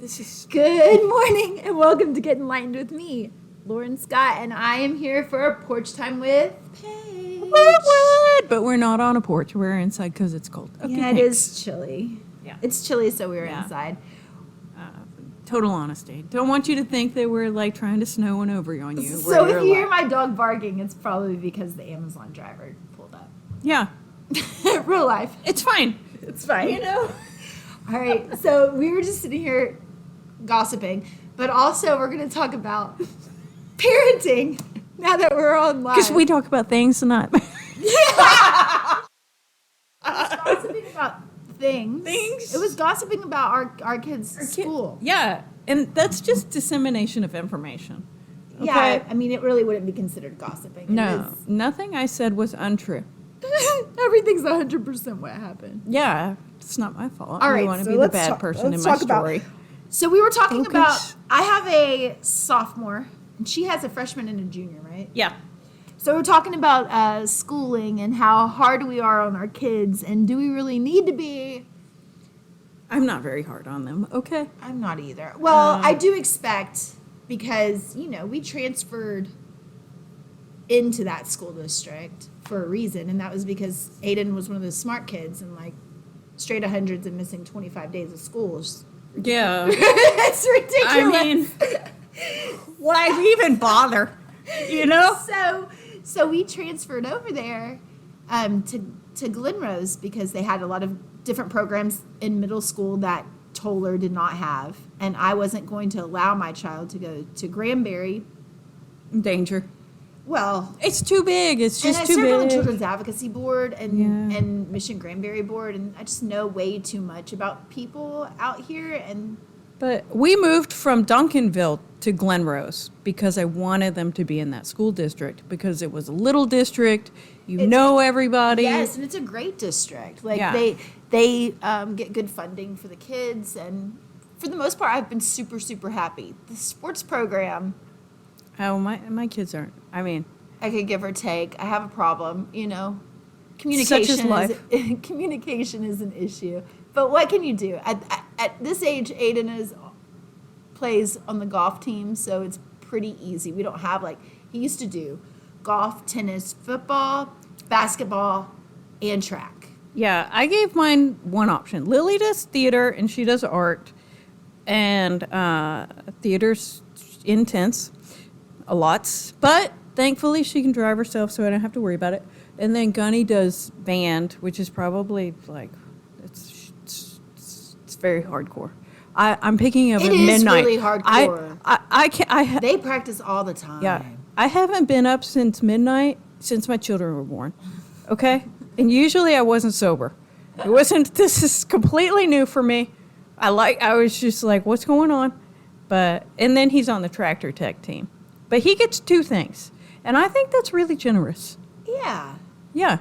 This is Good morning and welcome to Get Enlightened with me, Lauren Scott, and I am here for Porch Time with Paige. what? But we're not on a porch. We're inside because it's cold. Okay, Yeah, it is chilly. Yeah. It's chilly, so we're Yeah. inside. Total honesty. Don't want you to think that we're like trying to snow one over on you. So if you hear my dog barking, it's probably because the Amazon driver pulled up. Yeah, Real life. it's fine. It's fine. You know? All right, so we were just sitting here gossiping, but also we're going to talk about parenting now that we're on live. Because we talk about things, not Gossiping about things. Things. It was gossiping about our kids' school. Yeah, and that's just dissemination of information. Okay? Yeah, I mean, it really wouldn't be considered gossiping. It No, nothing I said was untrue. is- Everything's 100% what happened. Yeah, it's not my fault. All I right, want to so be the let's bad talk- person in let's my talk about- story. So we were talking Okay. about, I have a sophomore, and she has a freshman and a junior, right? Yeah. So we're talking about schooling and how hard we are on our kids, and do we really need to be? I'm not very hard on them. Okay. I'm not either. Well, I do expect, because, we transferred into that school district for a reason, and that was because Aiden was one of those smart kids and like straight 100s and missing 25 days of school. Yeah. It's ridiculous. I mean, why even bother? You know? So we transferred over there to Glenrose because they had a lot of different programs in middle school that Toller did not have, and I wasn't going to allow my child to go to Granbury. Danger. Well, It's too big. It's just and I too served on the big. Children's Advocacy Board and Yeah. and Mission Granbury Board, and I just know way too much about people out here. And But we moved from Duncanville to Glenrose because I wanted them to be in that school district because it was a little district. You know everybody. yes, and it's a great district. Like Yeah. they get good funding for the kids, and for the most part, I've been super super happy. The sports program, Oh, my kids aren't. I mean, I could give or take. I have a problem, Such Communication is life. Communication is an issue. But what can you do? At this age, Aiden plays on the golf team, so it's pretty easy. We don't have he used to do golf, tennis, football, basketball, and track. yeah, I gave mine one option. Lily does theater and she does art, and theater's intense, a lot. But thankfully, she can drive herself, so I don't have to worry about it. And then Gunny does band, which is probably it's very hardcore. I'm picking up It at is midnight. really hardcore. I can't. They practice all the time. Yeah, I haven't been up since midnight since my children were born. Okay, and usually I wasn't sober. It wasn't. This is completely new for me. I was just like, what's going on? And then he's on the tractor tech team, but he gets 2 things, and I think that's really generous. Yeah. Yeah,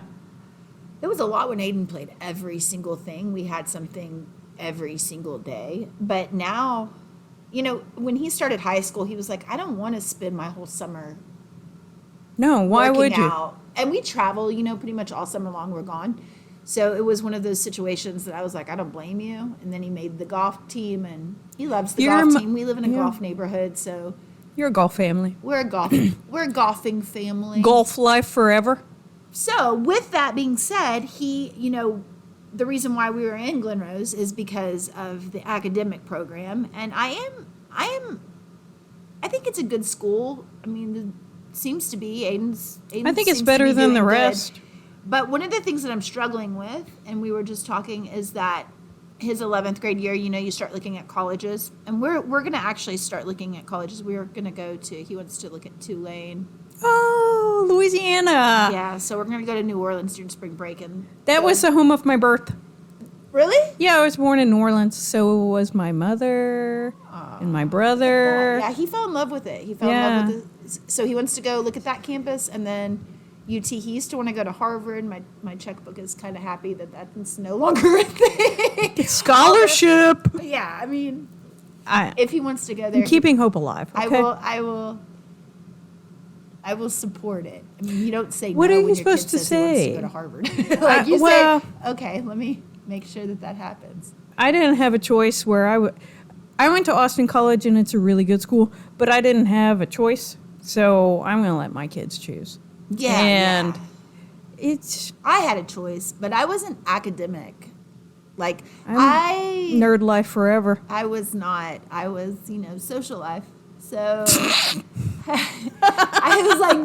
It was a lot when Aiden played every single thing. We had something every single day. But now, when he started high school, he was like, I don't want to spend my whole summer no, why working would you? out. And we travel, pretty much all summer long we're gone. So it was one of those situations that I was like, I don't blame you. And then he made the golf team, and he loves the golf team. We live in a golf neighborhood, so You're a golf family. we're a golfing family. Golf life forever. So with that being said, he, the reason why we were in Glenrose is because of the academic program, and I think it's a good school. I mean, it seems to be Aiden I think it's seems to better be than the doing good. rest. But one of the things that I'm struggling with, and we were just talking, is that his 11th grade year, you start looking at colleges, and we're going to actually start looking at colleges. We're going to go to, he wants to look at Tulane. Oh, Louisiana. Yeah, so we're going to go to New Orleans during spring break. And That was the home of my birth. Really? Yeah, I was born in New Orleans, so was my mother and my brother. Yeah, he fell in love with it. He fell in love with it. So he wants to go look at that campus, and then UT. He used to want to go to Harvard. My checkbook is kind of happy that that's no longer a thing. Scholarship. Yeah, I mean, I'm if he wants to go there, keeping hope alive. Okay? I will support it. I mean, you don't say What no are when you your supposed kid to says he wants say? to go to Harvard. Like you well- say, okay, let me make sure that happens. I didn't have a choice where I went to Austin College, and it's a really good school, but I didn't have a choice, so I'm going to let my kids choose. Yeah. And yeah. it's... I had a choice, but I wasn't academic. Like, nerd life forever. I was not. I was, social life. So I was like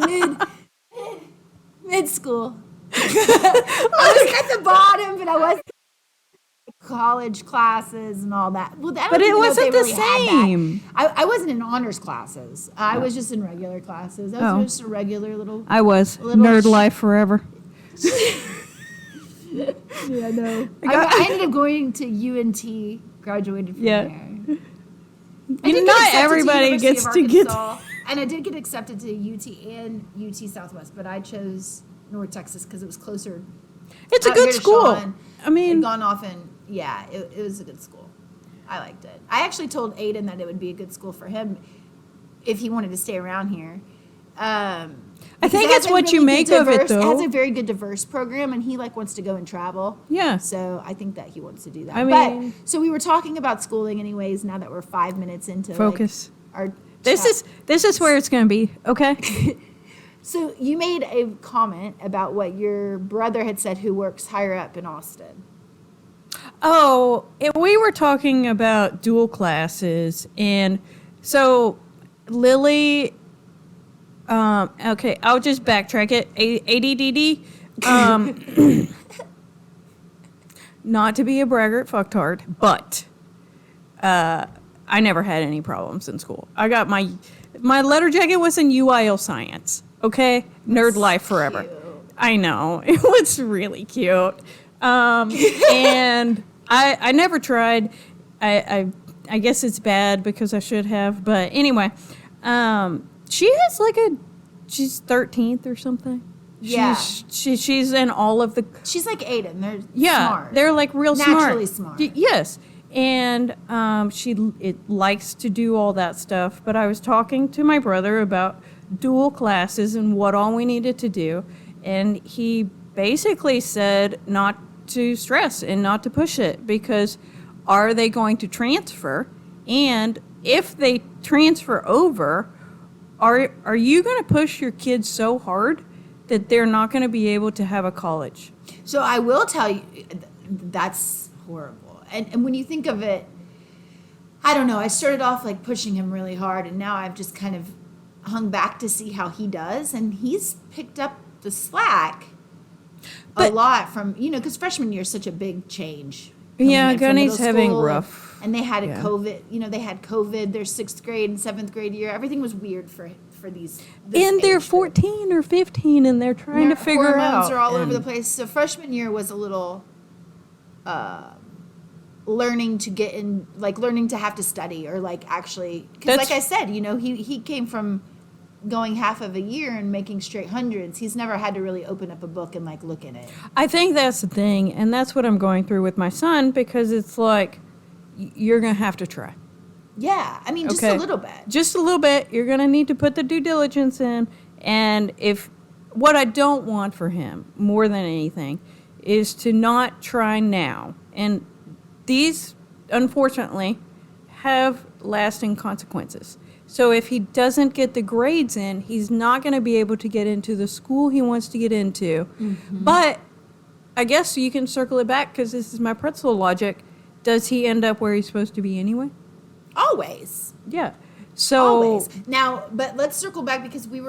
mid school. I was at the bottom, but I was college classes and all that. Well, but it wasn't the same. I wasn't in honors classes. I was just in regular classes. I was just a regular little. I was nerd life forever. Yeah, no. I ended up going to UNT. Graduated from there. Not everybody gets to get. And I did get accepted to UT and UT Southwest, but I chose North Texas because it was closer. It's a good school. I mean, I'd gone off and it was a good school. I liked it. I actually told Aiden that it would be a good school for him if he wanted to stay around here. I think it's what you make of it, though. It has a very good diverse program, and he wants to go and travel. Yeah. So I think that he wants to do that. I mean, so we were talking about schooling, anyways. Now that we're 5 minutes into focus, our this is where it's going to be. Okay. So you made a comment about what your brother had said, who works higher up in Austin. Oh, we were talking about dual classes, and so Lily. Okay, I'll just backtrack it. ADDD. Not to be a braggart fucktard, but I never had any problems in school. I got my letter jacket was in UIL science. Okay, nerd life forever. Cute. I know, it was really cute. And I never tried. I guess it's bad because I should have, but anyway. She has she's 13th or something. Yeah. She's in all of the. She's like Aiden. They're smart. They're like real Naturally smart. Yes. And she likes to do all that stuff. But I was talking to my brother about dual classes and what all we needed to do. And he basically said not to stress and not to push it because are they going to transfer? And if they transfer over, are you going to push your kids so hard that they're not going to be able to have a college? So I will tell you, that's horrible. And when you think of it, I don't know. I started off pushing him really hard, and now I've just kind of hung back to see how he does, and he's picked up the slack a lot from, because freshman year is such a big change. Yeah, Gunny's having rough. And they had COVID. They had COVID their 6th grade and 7th grade year. Everything was weird for these. And they're 14 or 15, and they're trying to figure out. Hormones are all over the place. So freshman year was a little learning to get in, learning to have to study or actually, because like I said, he came from going half of a year and making straight hundreds. He's never had to really open up a book and look in it. I think that's the thing, and that's what I'm going through with my son because it's you're going to have to try. Yeah, I mean, just a little bit. Just a little bit. You're going to need to put the due diligence in, and what I don't want for him more than anything is to not try now. And these, unfortunately, have lasting consequences. So if he doesn't get the grades in, he's not going to be able to get into the school he wants to get into. Mm-hmm. But I guess you can circle it back because this is my pretzel logic. Does he end up where he's supposed to be anyway? Always. Yeah. So always. Now, but let's circle back because you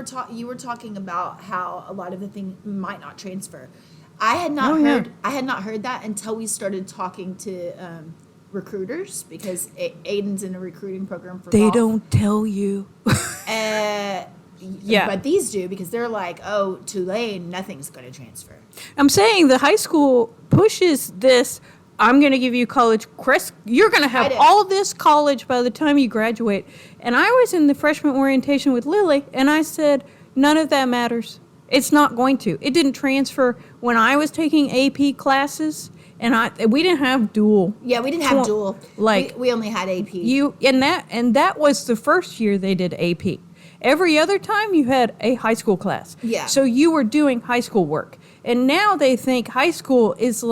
were talking about how a lot of the thing might not transfer. I had not heard that until we started talking to recruiters because Aiden's in a recruiting program for They golf. don't tell you. Yeah. But these do because they're Tulane, nothing's going to transfer. I'm saying the high school pushes this. I'm going to give you college. Chris, you're going to have all this college by the time you graduate. And I was in the freshman orientation with Lily, and I said, none of that matters. It's not going to. It didn't transfer when I was taking AP classes, and we didn't have dual. Yeah, we didn't have dual. We only had AP. And that was the first year they did AP. Every other time you had a high school class. Yeah. So you were doing high school work. And now they think high school is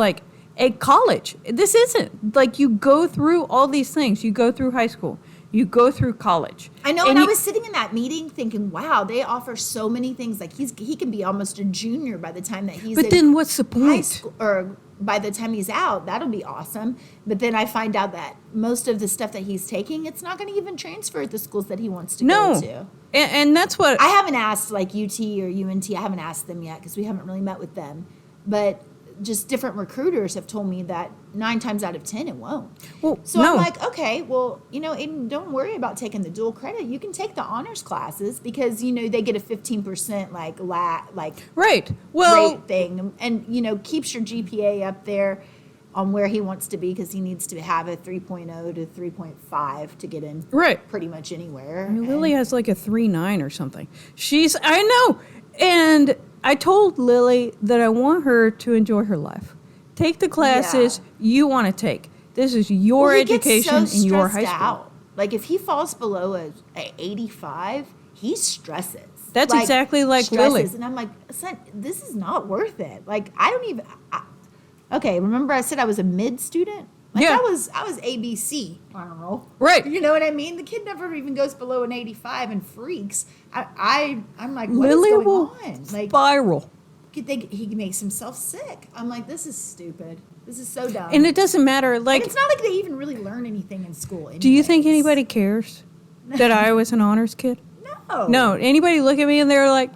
At college, this isn't. Like, you go through all these things. You go through high school. You go through college. I know, and I was sitting in that meeting thinking, wow, they offer so many things. Like, he can be almost a junior by the time that he's But then what's the high point? school, or by the time he's out. That'll be awesome. But then I find out that most of the stuff that he's taking, it's not going to even transfer at the schools that he wants to go to. And that's what... I haven't asked, like, UT or UNT. I haven't asked them yet because we haven't really met with them. But just different recruiters have told me that 9 times out of 10 it won't. Well, so no. I'm like, okay, well, Aiden, don't worry about taking the dual credit. You can take the honors classes because they get a 15% Right. Well, rate thing, and keeps your GPA up there on where he wants to be because he needs to have a 3.0 to 3.5 to get in. Right. Pretty much anywhere. I mean, Lily has like a 3.9 or something. I know. And I told Lily that I want her to enjoy her life. Take the classes you want to take. This is your education in your high school. Out. Like, if he falls below a 85, he stresses. That's exactly like Lily. And I'm like, son, this is not worth it. Like, I don't even... okay, remember I said I was a mid student? Like, yeah. I was ABC. I don't know. Right. You know what I mean? The kid never even goes below an 85 and freaks. I'm like, what Lily is going will on? Like, spiral. He makes himself sick. I'm like, this is stupid. This is so dumb. And it doesn't matter. Like, and it's not like they even really learn anything in school. Anyways. Do you think anybody cares that I was an honors kid? No. No. Anybody look at me and they're like,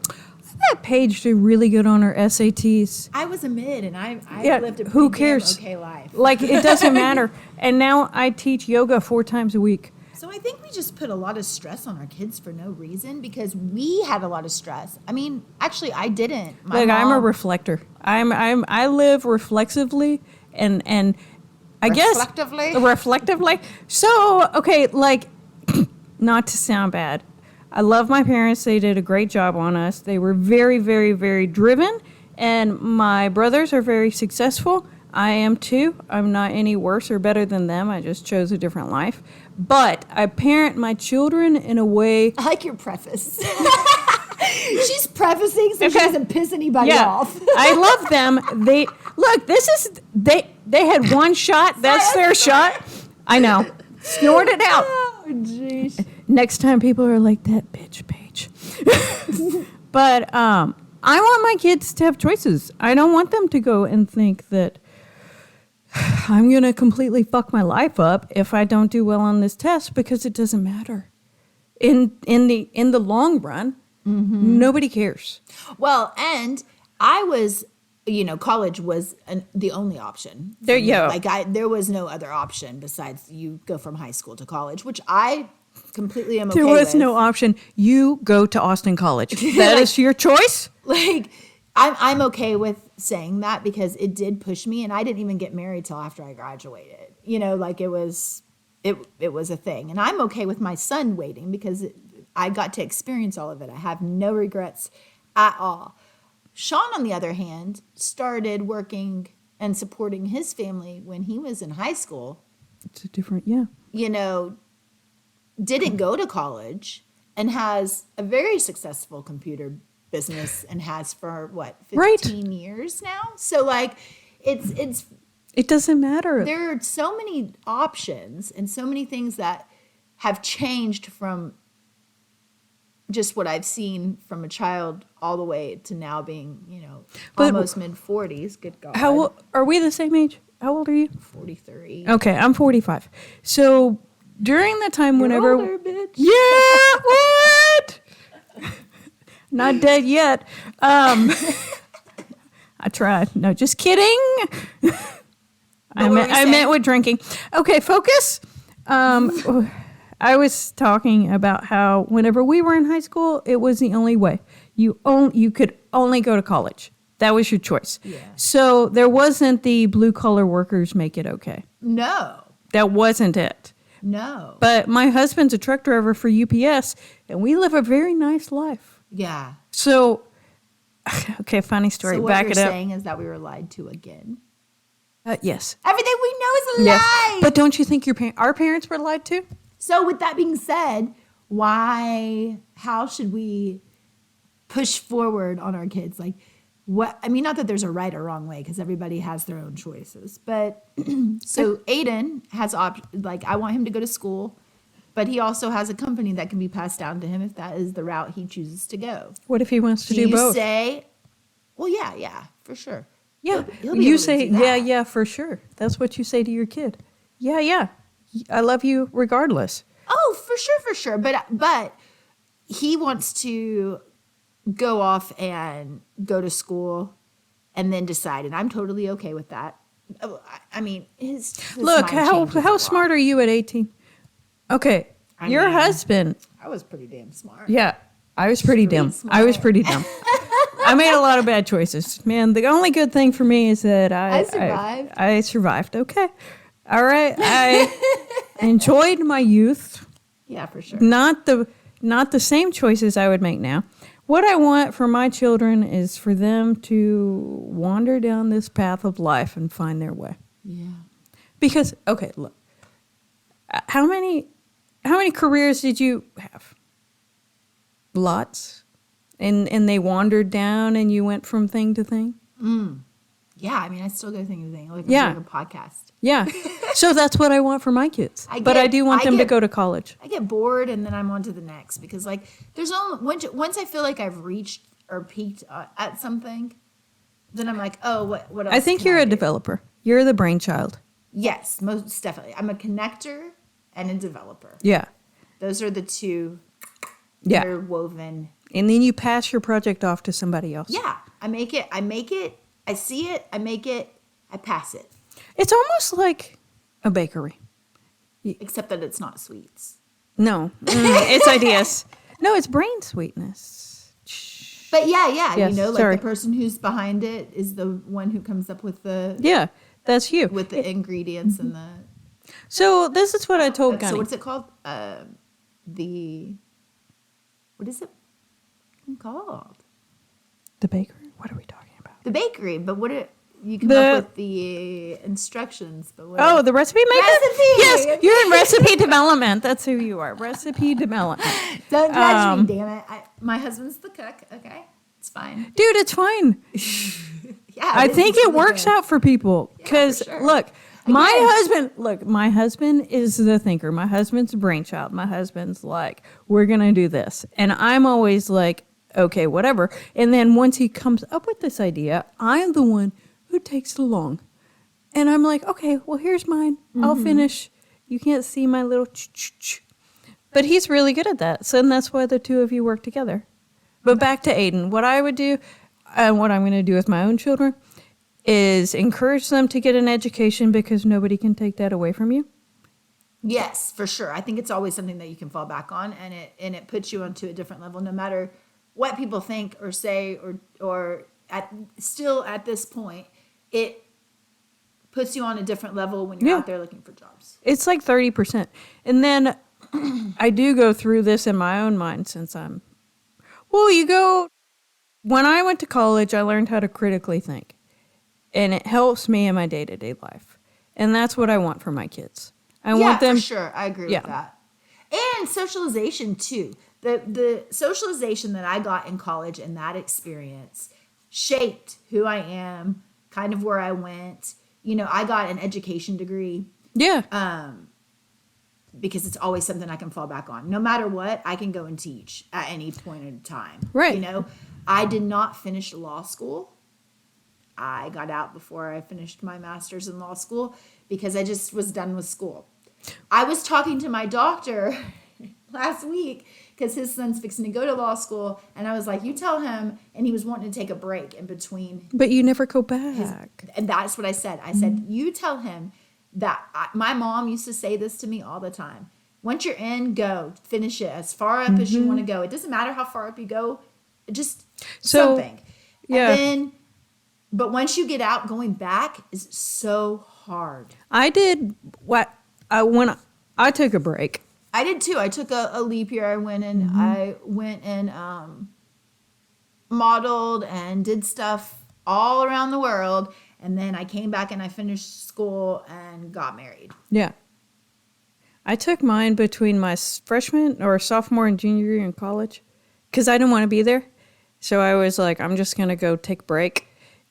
that Paige did really good on her SATs. I was a mid, and I lived a pretty who cares? okay life. Like, it doesn't matter. And now I teach yoga 4 times a week. So I think we just put a lot of stress on our kids for no reason because we had a lot of stress. I mean, actually, I didn't. I'm a reflector. I live reflexively and I reflectively? guess reflectively. So, okay, like, not to sound bad, I love my parents. They did a great job on us. They were very, very, very driven, and my brothers are very successful. I am too. I'm not any worse or better than them. I just chose a different life. But I parent my children in a way... I like your preface. She's prefacing so she doesn't piss anybody off. I love them. They had one shot. That's their shot. I know. Snort it out. Oh, jeez. Next time people are like, that bitch Paige. But I want my kids to have choices. I don't want them to go and think that I'm going to completely fuck my life up if I don't do well on this test, because it doesn't matter. In the long run, nobody cares. Well, and I was, college was the only option. There was no other option besides you go from high school to college, which I completely am okay with. There was no option. You go to Austin College. That is your choice. Like, I'm okay with saying that because it did push me, and I didn't even get married till after I graduated. It was a thing, and I'm okay with my son waiting because I got to experience all of it. I have no regrets at all. Sean, on the other hand, started working and supporting his family when he was in high school. It's a different, didn't go to college and has a very successful computer business and has for 15 years now. So like it doesn't matter. There are so many options and so many things that have changed from just what I've seen from a child all the way to now being, almost mid-40s. Good God. How are we the same age? How old are you? 43. Okay, I'm 45. So during the time whenever... You're older, bitch. Yeah, what? Not dead yet. I tried. No, just kidding. I meant with drinking. Okay, focus. I was talking about how whenever we were in high school, it was the only way. You could only go to college. That was your choice. Yeah. So there wasn't the blue collar workers make it okay. No. That wasn't it. No. But my husband's a truck driver for UPS, and we live a very nice life. Yeah. So, okay, funny story. So what Back you're it up. saying is that we were lied to again. Yes. Everything we know is a lie. But don't you think our parents were lied to? So with that being said, how should we push forward on our kids? Like, not that there's a right or wrong way, because everybody has their own choices. But so Aiden has like, I want him to go to school, but he also has a company that can be passed down to him if that is the route he chooses to go. What if he wants to do you both? Say, well, yeah, for sure. Yeah. He'll be You able to say, do that. yeah, for sure. That's what you say to your kid. Yeah. I love you regardless. Oh, for sure. But he wants to go off and go to school and then decide, and I'm totally okay with that. I mean, his Look, mind changes a how lot. smart are you at 18? Okay. Your mean, husband. I was pretty damn smart. Yeah. I was pretty Street dumb. smart. I was pretty dumb. I made a lot of bad choices. Man, the only good thing for me is that I survived. I survived. Okay. All right. I enjoyed my youth. Yeah, for sure. Not the same choices I would make now. What I want for my children is for them to wander down this path of life and find their way. Yeah. Because, okay, look. How many careers did you have? Lots. And they wandered down and you went from thing to thing? Yeah, I mean, I still go thing to thing. Like, Yeah. I'm doing a podcast. Yeah. So that's what I want for my kids. But I do want them to go to college. I get bored and then I'm on to the next, because like there's only once I feel like I've reached or peaked at something, then I'm like, oh, what else? I think you're a developer. You're the brainchild. Yes, most definitely. I'm a connector and a developer. Yeah. Those are the two Yeah. interwoven. And then you pass your project off to somebody else. Yeah, I make it, I see it, I make it, I pass it. It's almost like a bakery. Except that it's not sweets. No, it's ideas. No, it's brain sweetness. But yeah, Yes, like sorry. the person who's behind it is the one who comes up with the Yeah, that's you. with the ingredients and the. So this is what I told Gunny. So what's it called? What is it called? The bakery? What are we talking about? The bakery, but you come The- up with the instructions, but what? Oh, the recipe maker? Recipe! Yes, you're in recipe development. That's who you are. Recipe development. Don't judge me, damn it! My husband's the cook. Okay, it's fine. Dude, it's fine. Yeah, I think it works out for people. for Because, sure. look, Again. my husband is the thinker. My husband's a brainchild. My husband's like, we're going to do this. And I'm always like, okay, whatever. And then once he comes up with this idea, I'm the one who takes it along. And I'm like, okay, well, here's mine. I'll finish. You can't see my little ch-ch-ch. But he's really good at that. So and that's why the two of you work together. But back to Aiden. What I would do, and what I'm going to do with my own children, is encourage them to get an education, because nobody can take that away from you. Yes, for sure. I think it's always something that you can fall back on, and it puts you onto a different level, no matter what people think or say, or at this point, it puts you on a different level when you're Yeah. out there looking for jobs. It's like 30%. And then I do go through this in my own mind when I went to college, I learned how to critically think. And it helps me in my day-to-day life. And that's what I want for my kids. I want them. For sure. I agree Yeah. with that. And socialization too. The socialization that I got in college and that experience shaped who I am, kind of where I went. You know, I got an education degree Yeah. because it's always something I can fall back on. No matter what, I can go and teach at any point in time. Right. You know, I did not finish law school. I got out before I finished my master's in law school because I just was done with school. I was talking to my doctor last week because his son's fixing to go to law school. And I was like, you tell him. And he was wanting to take a break in between. But you never go back. And that's what I said. I said, you tell him that my mom used to say this to me all the time. Once you're in, go. Finish it as far up as you want to go. It doesn't matter how far up you go. Just something. Yeah. And then, but once you get out, going back is so hard. I did when I took a break. I did too. I took a leap year. I went and modeled and did stuff all around the world. And then I came back and I finished school and got married. Yeah. I took mine between my freshman or sophomore and junior year in college because I didn't want to be there. So I was like, I'm just going to go take a break.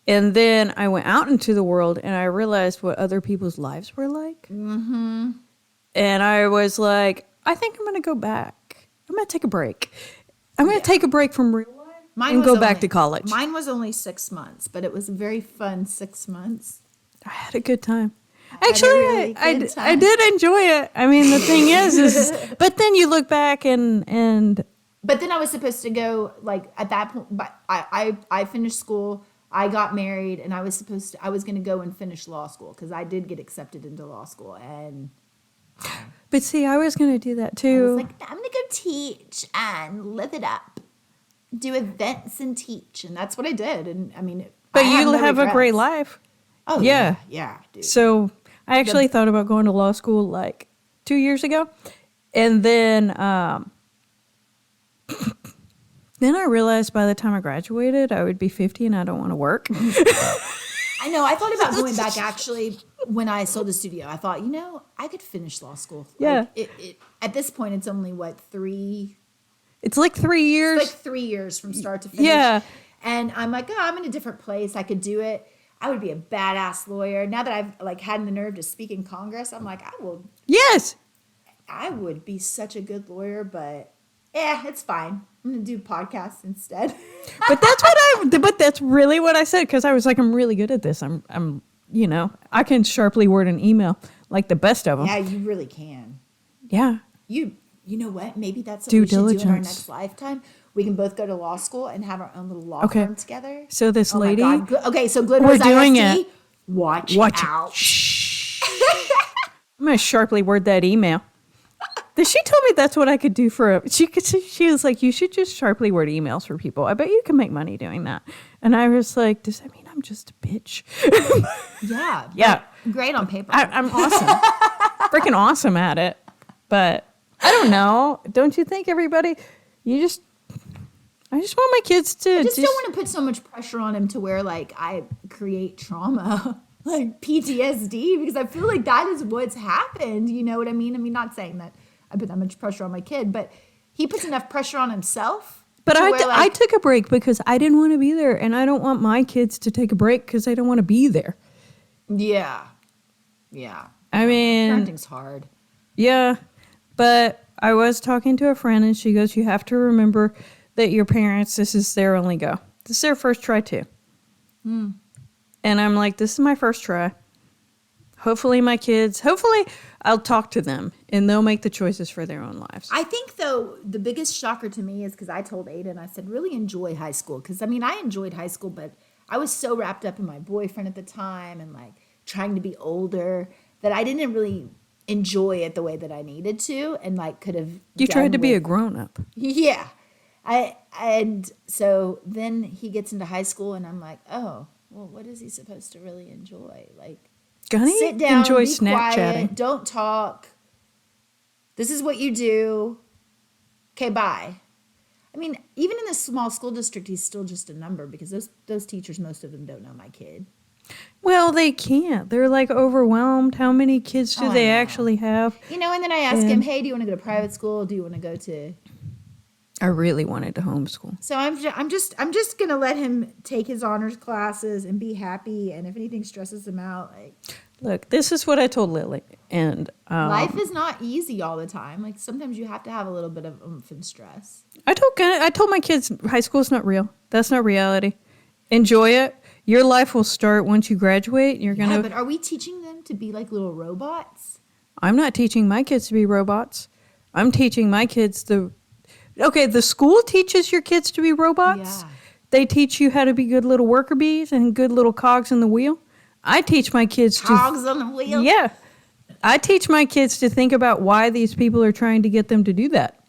And then I went out into the world and I realized what other people's lives were like. Mm-hmm. And I was like, I think I'm going to go back. I'm going to take a break. I'm going to take a break from real life and go back to college. Mine was only 6 months, but it was a very fun 6 months. I had a good time. Actually, Actually, I did enjoy it. I mean, the thing is, but then you look back and. But then I was supposed to go, like, at that point, but I finished school, I got married, and I was going to go and finish law school, because I did get accepted into law school, and. But see, I was going to do that too. I was like, I'm going to go teach and live it up. Do events and teach, and that's what I did. And I mean, but you have a great life. Oh yeah, dude. So I actually thought about going to law school like 2 years ago, and then then I realized by the time I graduated, I would be 50, and I don't want to work. I know. I thought about going back actually when I sold the studio. I thought, I could finish law school. Yeah. Like at this point, it's only what 3. It's like 3 years. It's like 3 years from start to finish. Yeah. And I'm like, I'm in a different place. I could do it. I would be a badass lawyer. Now that I've like had the nerve to speak in Congress, I'm like, Yes. I would be such a good lawyer, but it's fine. I'm gonna do podcasts instead. But that's really what I said, because I was like, I'm really good at this. I'm I can sharply word an email like the best of them. Yeah, you really can. Yeah. You know what? Maybe that's what we should do in our next lifetime. We can both go to law school and have our own little law firm together. So this lady. Okay, so Glenn we're was doing ISD. it. Watch out. Shh. I'm gonna sharply word that email. Did she tell me that's what I could do for a? She was like, you should just sharply word emails for people. I bet you can make money doing that. And I was like, does that mean I'm just a bitch? Yeah. Yeah. Great on paper. I'm awesome. Freaking awesome at it. But I don't know. Don't you think, everybody? I just want my kids to. I just don't want to put so much pressure on him to where like I create trauma, like PTSD, because I feel like that is what's happened. You know what I mean? I mean, not saying that I put that much pressure on my kid, but he puts enough pressure on himself. But I took a break because I didn't want to be there, and I don't want my kids to take a break because they don't want to be there. Yeah. I mean, parenting's hard. Yeah, but I was talking to a friend, and she goes, "You have to remember that your parents, this is their only go. This is their first try too." And I'm like, "This is my first try. Hopefully I'll talk to them and they'll make the choices for their own lives." I think, though, the biggest shocker to me is because I told Aiden, I said, really enjoy high school. Because, I mean, I enjoyed high school, but I was so wrapped up in my boyfriend at the time and, like, trying to be older that I didn't really enjoy it the way that I needed to and, like, could have. You tried to be a grown-up. Yeah. And so then he gets into high school and I'm like, oh, well, what is he supposed to really enjoy? Like, sit down, enjoy be Snapchatting. quiet, don't talk. This is what you do. Okay, bye. I mean, even in this small school district, he's still just a number because those teachers, most of them don't know my kid. Well, they can't. They're like overwhelmed. How many kids do they actually have? You know, and then I ask him, hey, do you want to go to private school? Do you want to go to... I really wanted to homeschool. So I'm just gonna let him take his honors classes and be happy. And if anything stresses him out, like, look, this is what I told Lily. And life is not easy all the time. Like sometimes you have to have a little bit of oomph and stress. I told my kids high school's not real. That's not reality. Enjoy it. Your life will start once you graduate. Yeah, but are we teaching them to be like little robots? I'm not teaching my kids to be robots. I'm teaching my kids Okay, the school teaches your kids to be robots. Yeah. They teach you how to be good little worker bees and good little cogs in the wheel. I teach my kids cogs on the wheel? Yeah. I teach my kids to think about why these people are trying to get them to do that.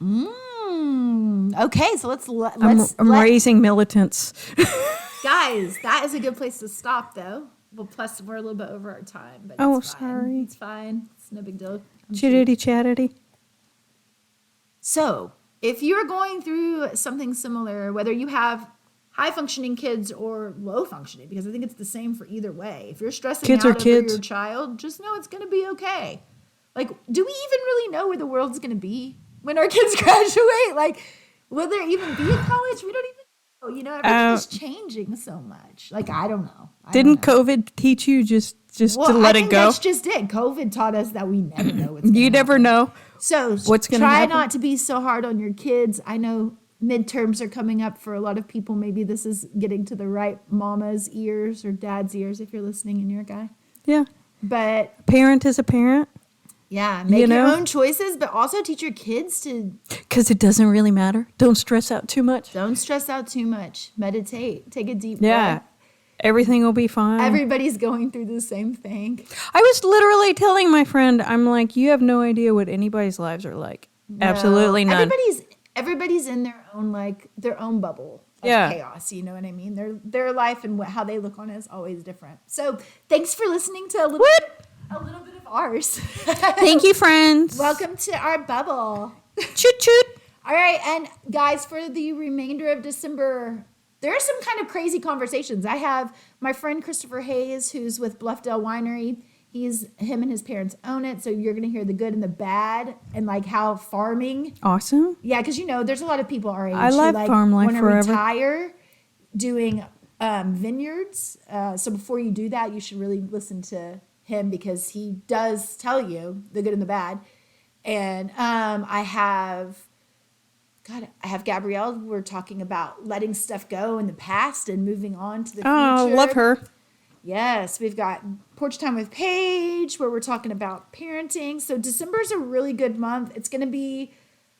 Okay, so let's I'm raising militants. Guys, that is a good place to stop, though. Well, plus we're a little bit over our time, but it's fine. Sorry. It's fine. It's no big deal. Chittity chattity. So, if you're going through something similar, whether you have high-functioning kids or low-functioning, because I think it's the same for either way. If you're stressing out over your child, just know it's going to be okay. Like, do we even really know where the world's going to be when our kids graduate? Like, will there even be a college? We don't even. Oh, everything's changing so much. Like, I don't know. Didn't COVID teach you just to let it go? That's just it. COVID taught us that we never know what's going to You never happen. know. So what's going to try happen? not to be so hard on your kids. I know midterms are coming up for a lot of people. Maybe this is getting to the right mama's ears or dad's ears if you're listening and you're a guy. Yeah. But parent is a parent. Yeah, make your own choices, but also teach your kids to... Because it doesn't really matter. Don't stress out too much. Don't stress out too much. Meditate. Take a deep breath. Everything will be fine. Everybody's going through the same thing. I was literally telling my friend, I'm like, you have no idea what anybody's lives are like. No. Absolutely none. Everybody's in their own bubble of chaos. You know what I mean? Their life and how they look on it is always different. So thanks for listening to a little bit of ours. Thank you, friends. Welcome to our bubble. Choot choot. All right, and guys, for the remainder of December, there are some kind of crazy conversations. I have my friend Christopher Hayes, who's with Bluffdale Winery. Him and his parents own it, so you're going to hear the good and the bad and like how farming. Awesome. Yeah, because there's a lot of people our age I love who farm life want to forever. retire doing vineyards. So before you do that, you should really listen to him because he does tell you the good and the bad. And I have Gabrielle. We're talking about letting stuff go in the past and moving on to the future. Oh, love her. Yes, we've got Porch Time with Paige where we're talking about parenting. So December's a really good month. It's going to be,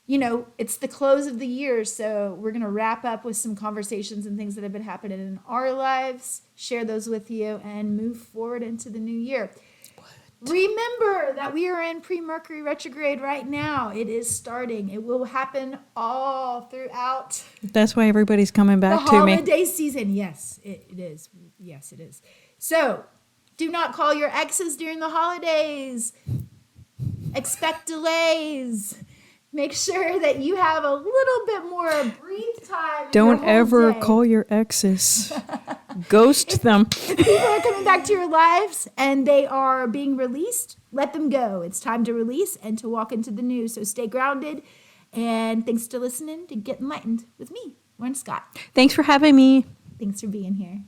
it's the close of the year. So we're going to wrap up with some conversations and things that have been happening in our lives, share those with you, and move forward into the new year. Remember that we are in pre-Mercury retrograde right now. It is starting. It will happen all throughout. That's why everybody's coming back to me. The holiday season. Yes, it is. Yes, it is. So do not call your exes during the holidays. Expect delays. Make sure that you have a little bit more breathe time. Don't ever call your exes. Ghost them. If people are coming back to your lives and they are being released, let them go. It's time to release and to walk into the new. So stay grounded. And thanks for listening to Get Enlightened with me, Lauren Scott. Thanks for having me. Thanks for being here.